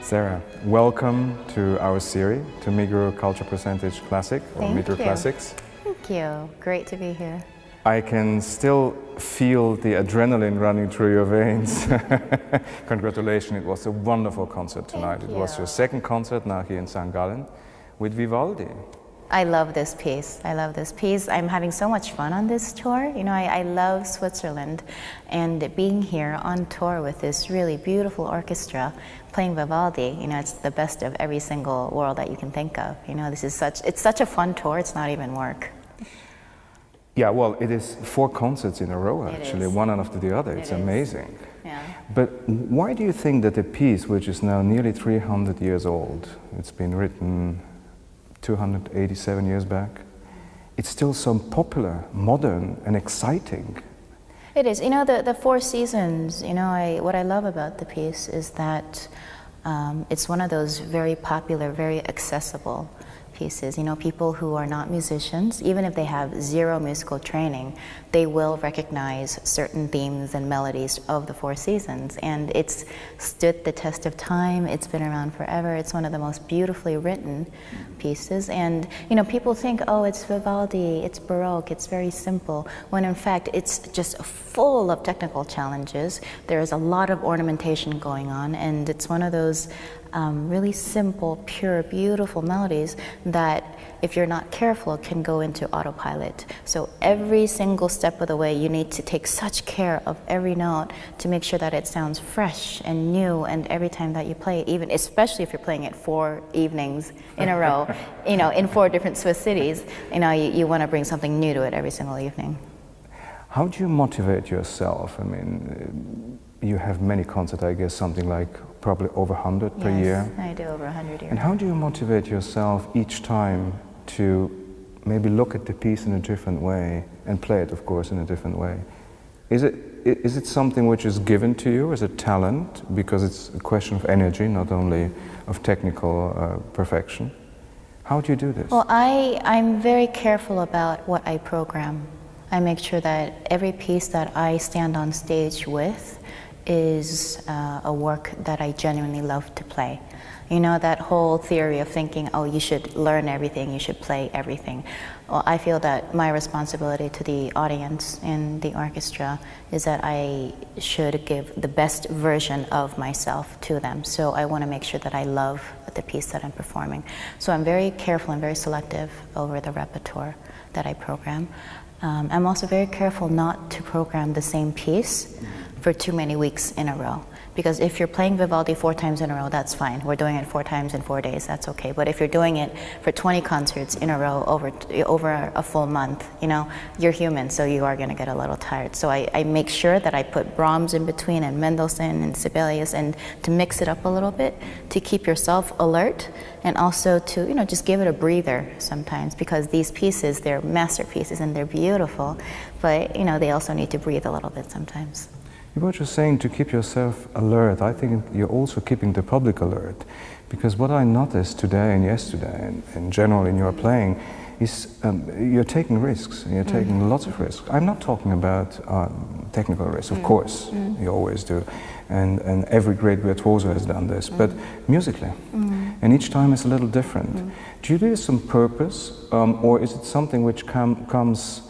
Sarah, welcome to our series, to Migros Culture Percentage Classic, or Migros Classics. Thank you. Great to be here. I can still feel the adrenaline running through your veins. Congratulations, it was a wonderful concert tonight. Thank It was you. your second concert now here in St. Gallen with Vivaldi. I love this piece. I love this piece. I'm having so much fun on this tour. You know, I love Switzerland, and being here on tour with this really beautiful orchestra playing Vivaldi, you know, it's the best of every single world that you can think of. You know, it's such a fun tour, it's not even work. Yeah, well, it is 4 concerts in a row, actually, one after the other. It's amazing. Yeah. But why do you think that a piece which is now nearly 300 years old, it's been written 287 years back, it's still so popular, modern, and exciting? It is. You know, the Four Seasons, you know, what I love about the piece is that it's one of those very popular, very accessible pieces. You know, people who are not musicians, even if they have 0 musical training, they will recognize certain themes and melodies of the Four Seasons. And it's stood the test of time. It's been around forever. It's one of the most beautifully written pieces. And, you know, people think, oh, it's Vivaldi, it's Baroque, it's very simple, when in fact it's just full of technical challenges. There is a lot of ornamentation going on, and it's one of those really simple, pure, beautiful melodies that, if you're not careful, can go into autopilot. So every single step of the way, you need to take such care of every note to make sure that it sounds fresh and new, and every time that you play it, even especially if you're playing it 4 evenings in a row, you know, in 4 different Swiss cities, you know, you want to bring something new to it every single evening. How do you motivate yourself? I mean, you have many concerts, I guess, something like probably over 100 per year. Yes, I do over 100 a year. And how do you motivate yourself each time to maybe look at the piece in a different way and play it, of course, in a different way? Is it something which is given to you as a talent, because it's a question of energy, not only of technical perfection? How do you do this? Well, I'm very careful about what I program. I make sure that every piece that I stand on stage with is a work that I genuinely love to play. You know, that whole theory of thinking, oh, you should learn everything, you should play everything. Well, I feel that my responsibility to the audience and the orchestra is that I should give the best version of myself to them. So I want to make sure that I love the piece that I'm performing. So I'm very careful and very selective over the repertoire that I program. I'm also very careful not to program the same piece for too many weeks in a row. Because if you're playing Vivaldi 4 times in a row, that's fine. We're doing it 4 times in 4 days, that's okay. But if you're doing it for 20 concerts in a row over a full month, you know, you're human, so you are gonna get a little tired. So I make sure that I put Brahms in between, and Mendelssohn and Sibelius, and to mix it up a little bit, to keep yourself alert, and also to, you know, just give it a breather sometimes, because these pieces, they're masterpieces and they're beautiful, but, you know, they also need to breathe a little bit sometimes. You were just saying to keep yourself alert. I think you're also keeping the public alert, because what I noticed today and yesterday, and in general in your playing, is you're taking risks. You're taking lots of risks. I'm not talking about technical risks, of course, you always do, and every great virtuoso has done this, but musically, and each time is a little different. Do you do this on purpose, or is it something which comes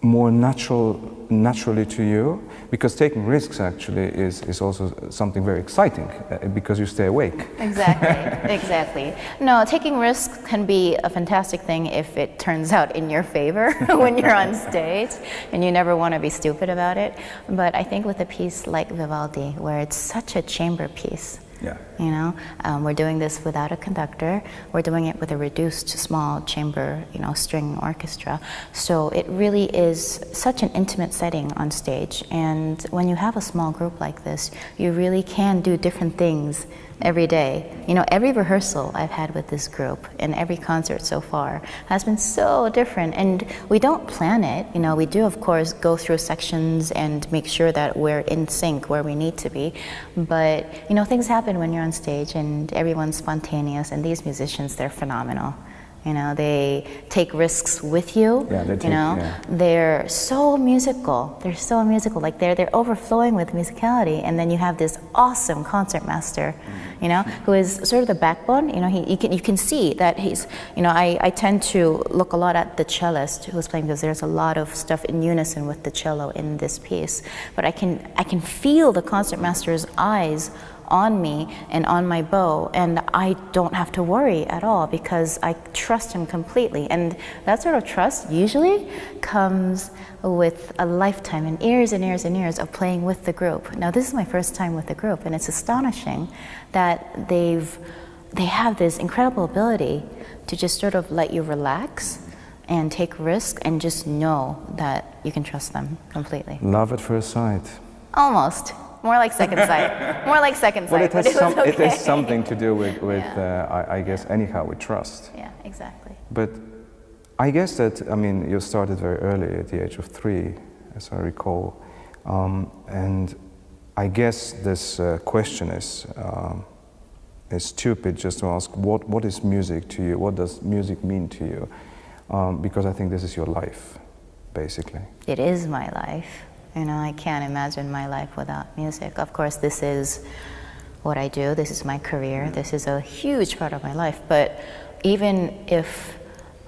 more naturally to you? Because taking risks actually is also something very exciting, because you stay awake. Exactly, exactly. No, taking risks can be a fantastic thing if it turns out in your favor when you're on stage, and you never want to be stupid about it. But I think with a piece like Vivaldi, where it's such a chamber piece, yeah. You know, we're doing this without a conductor. We're doing it with a reduced small chamber, you know, string orchestra. So it really is such an intimate setting on stage. And when you have a small group like this, you really can do different things every day. You know, every rehearsal I've had with this group and every concert so far has been so different, and we don't plan it. You know, we do of course go through sections and make sure that we're in sync where we need to be, but you know, things happen when you're on stage and everyone's spontaneous, and these musicians, they're phenomenal. You know, they take risks with you. Yeah, they take, you know, they're so musical. They're so musical. Like they're overflowing with musicality. And then you have this awesome concertmaster, you know, who is sort of the backbone. You know, you can see that he's. You know, I tend to look a lot at the cellist who's playing, because there's a lot of stuff in unison with the cello in this piece. But I can feel the concertmaster's eyes on me and on my bow, and I don't have to worry at all because I trust him completely. And that sort of trust usually comes with a lifetime and years and years and years of playing with the group. Now, this is my first time with the group, and it's astonishing that they have this incredible ability to just sort of let you relax and take risk and just know that you can trust them completely. Love at first sight. Almost. More like second sight. More like second sight. Well, it has something to do with I guess, anyhow, with trust. Yeah, exactly. But I guess that, I mean, you started very early at the age of 3, as I recall. And I guess this question is stupid just to ask, what is music to you? What does music mean to you? Because I think this is your life, basically. It is my life. You know, I can't imagine my life without music. Of course, this is what I do. This is my career. This is a huge part of my life. But even if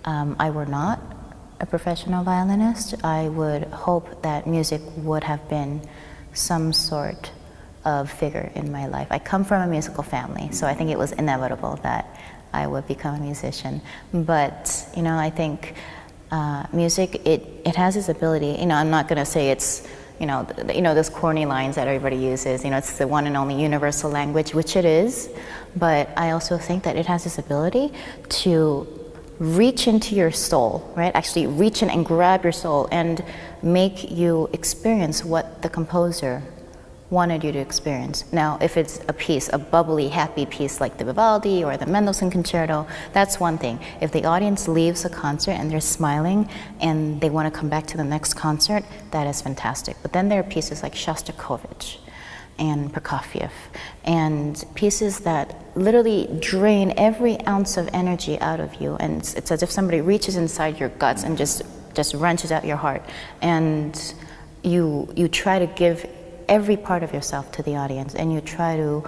I were not a professional violinist, I would hope that music would have been some sort of figure in my life. I come from a musical family, so I think it was inevitable that I would become a musician. But, you know, I think music, it has this ability, you know, I'm not going to say it's, you know, those corny lines that everybody uses, you know, it's the one and only universal language, which it is, but I also think that it has this ability to reach into your soul, right? Actually reach in and grab your soul and make you experience what the composer wanted you to experience. Now, if it's a piece, a bubbly, happy piece like the Vivaldi or the Mendelssohn Concerto, that's one thing. If the audience leaves a concert and they're smiling and they want to come back to the next concert, that is fantastic. But then there are pieces like Shostakovich and Prokofiev, and pieces that literally drain every ounce of energy out of you, and it's as if somebody reaches inside your guts and just wrenches out your heart, and you try to give every part of yourself to the audience, and you try to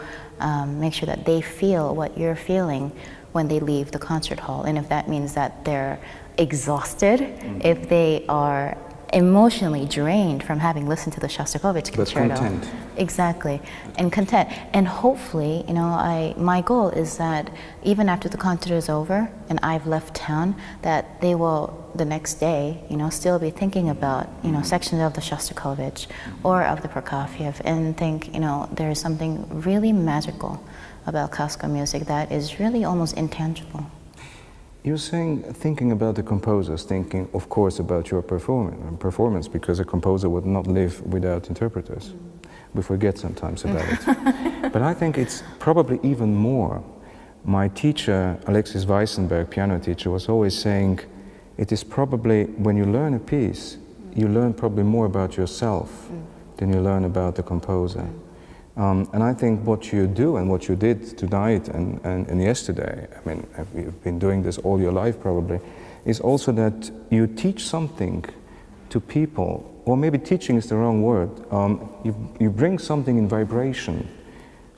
make sure that they feel what you're feeling when they leave the concert hall. And if that means that they're exhausted, if they are emotionally drained from having listened to the Shostakovich Concerto. But content. Exactly, and content. And hopefully, you know, my goal is that even after the concert is over and I've left town, that they will, the next day, you know, still be thinking about, you know, sections of the Shostakovich or of the Prokofiev, and think, you know, there is something really magical about classical music that is really almost intangible. You're saying, thinking about the composers, thinking, of course, about your performance, because a composer would not live without interpreters. We forget sometimes about it. But I think it's probably even more. My teacher, Alexis Weissenberg, piano teacher, was always saying, it is probably, when you learn a piece, you learn probably more about yourself than you learn about the composer. And I think what you do and what you did tonight and yesterday, I mean, you've been doing this all your life probably, is also that you teach something to people, or maybe teaching is the wrong word. You bring something in vibration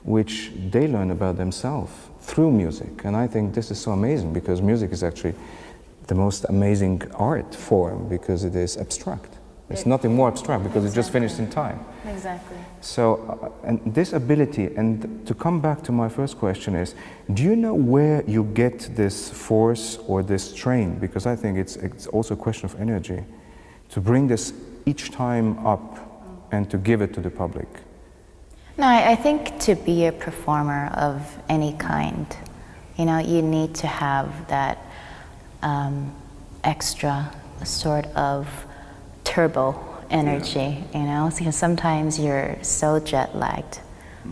which they learn about themselves through music. And I think this is so amazing, because music is actually the most amazing art form, because it is abstract. It's nothing more abstract, because it's just finished in time. Exactly. So, and this ability, and to come back to my first question is, do you know where you get this force or this strain? Because I think it's also a question of energy, to bring this each time up and to give it to the public. No, I think to be a performer of any kind, you know, you need to have that extra sort of turbo energy, you know, because sometimes you're so jet lagged,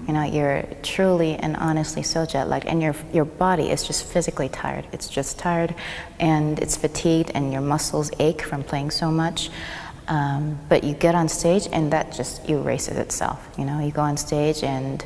you know, you're truly and honestly so jet lagged, and your body is just physically tired. It's just tired, and it's fatigued, and your muscles ache from playing so much. But you get on stage and that just erases itself, you know. You go on stage and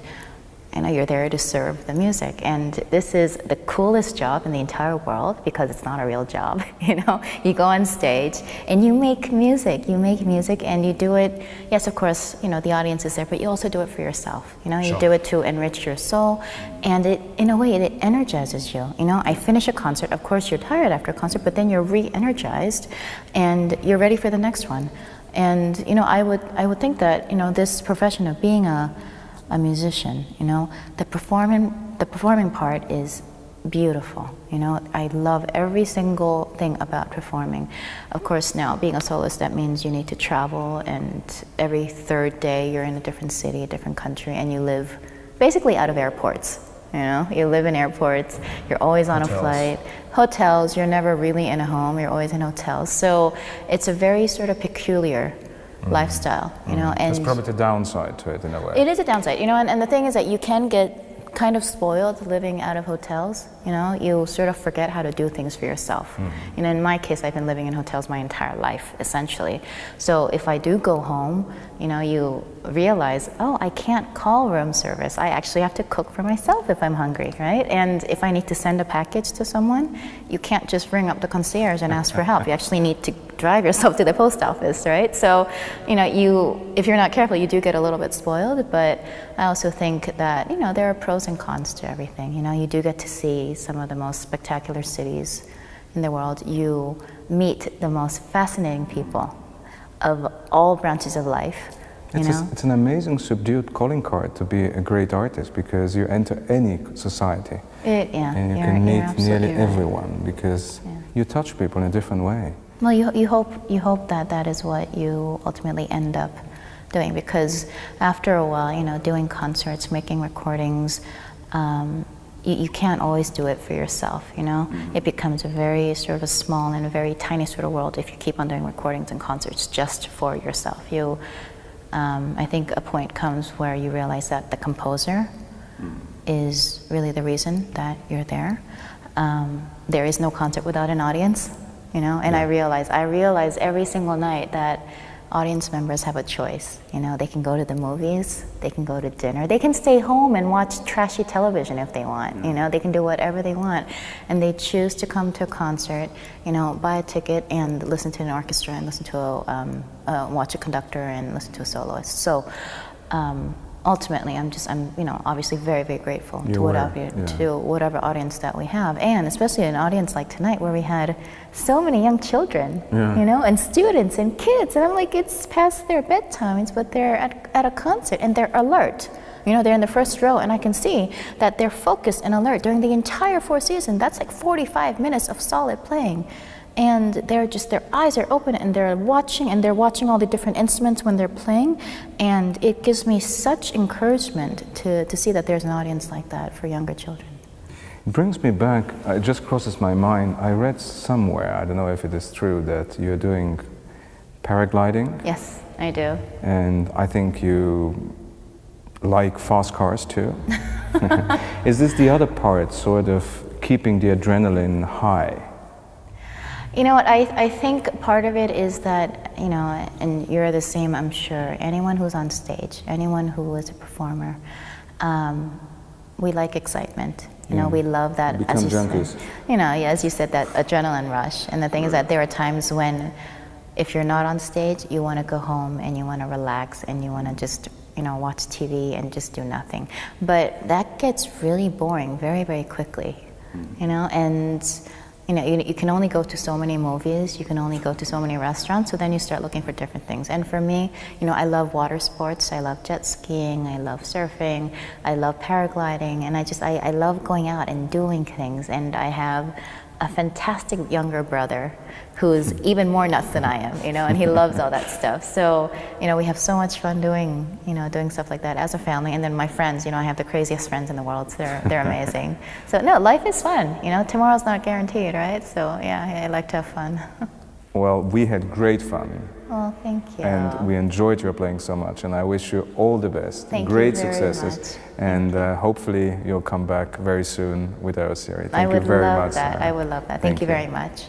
I know you're there to serve the music, and this is the coolest job in the entire world because it's not a real job. You know, you go on stage and you make music. You make music, and you do it. Yes, of course, you know the audience is there, but you also do it for yourself. You know, you do it to enrich your soul, and it, in a way, it energizes you. You know, I finish a concert. Of course, you're tired after a concert, but then you're re-energized, and you're ready for the next one. And you know, I would think that you know this profession of being a musician, you know, the performing part is beautiful. You know, I love every single thing about performing. Of course, now being a soloist, that means you need to travel, and every third day you're in a different city, a different country, and you live basically out of airports. You know, you live in airports, you're always on a flight. Hotels, you're never really in a home, you're always in hotels. So it's a very sort of peculiar lifestyle, you know. And there's probably the downside to it in a way. It is a downside, you know, and the thing is that you can get kind of spoiled living out of hotels, you know. You sort of forget how to do things for yourself. You know, in my case, I've been living in hotels my entire life, essentially. So if I do go home, you know, you realize, oh, I can't call room service. I actually have to cook for myself if I'm hungry, right? And if I need to send a package to someone, you can't just ring up the concierge and ask for help. You actually need to drive yourself to the post office, right? So, you know, if you're not careful, you do get a little bit spoiled, but I also think that, you know, there are pros and cons to everything. You know, you do get to see some of the most spectacular cities in the world. You meet the most fascinating people of all branches of life. It's an amazing subdued calling card to be a great artist, because you enter any society and you can meet nearly everyone, because you touch people in a different way. Well, you hope that that is what you ultimately end up doing, because after a while, you know, doing concerts, making recordings, you can't always do it for yourself, you know? It becomes a very sort of a small and a very tiny sort of world if you keep on doing recordings and concerts just for yourself. I think a point comes where you realize that the composer is really the reason that you're there. There is no concert without an audience, you know? And I realize every single night that audience members have a choice. You know, they can go to the movies, they can go to dinner, they can stay home and watch trashy television if they want. You know, they can do whatever they want, and they choose to come to a concert, you know, buy a ticket and listen to an orchestra and listen to watch a conductor and listen to a soloist. So ultimately, I'm you know, obviously very, very grateful to whatever audience that we have, and especially an audience like tonight where we had so many young children, you know, and students and kids, and I'm like, it's past their bedtimes, but they're at a concert and they're alert. You know, they're in the first row, and I can see that they're focused and alert during the entire 4 seasons. That's like 45 minutes of solid playing. And they're just, their eyes are open, and they're watching all the different instruments when they're playing. And it gives me such encouragement to see that there's an audience like that for younger children. It brings me back, it just crosses my mind, I read somewhere, I don't know if it is true, that you're doing paragliding. Yes, I do. And I think you like fast cars too. Is this the other part, sort of keeping the adrenaline high? You know what, I think part of it is that, you know, and you're the same, I'm sure, anyone who's on stage, anyone who is a performer, we like excitement. You know, we love that. Become junkies. You know, as you said, that adrenaline rush. And the thing is that there are times when, if you're not on stage, you want to go home and you want to relax and you want to just, you know, watch TV and just do nothing. But that gets really boring very, very quickly. You know, and you know, you can only go to so many movies, you can only go to so many restaurants, so then you start looking for different things. And for me, you know, I love water sports, I love jet skiing, I love surfing, I love paragliding, and I love going out and doing things. And I have a fantastic younger brother who's even more nuts than I am, you know, and he loves all that stuff. So, you know, we have so much fun doing, you know, doing stuff like that as a family. And then my friends, you know, I have the craziest friends in the world, so they're amazing. So no, life is fun, you know, tomorrow's not guaranteed, right? So yeah, I like to have fun. Well, we had great fun. Oh, thank you. And we enjoyed your playing so much, and I wish you all the best. Thank great you very successes. much. And hopefully you'll come back very soon with our series. Thank you very much. I would love that. I would love that. Thank you very much.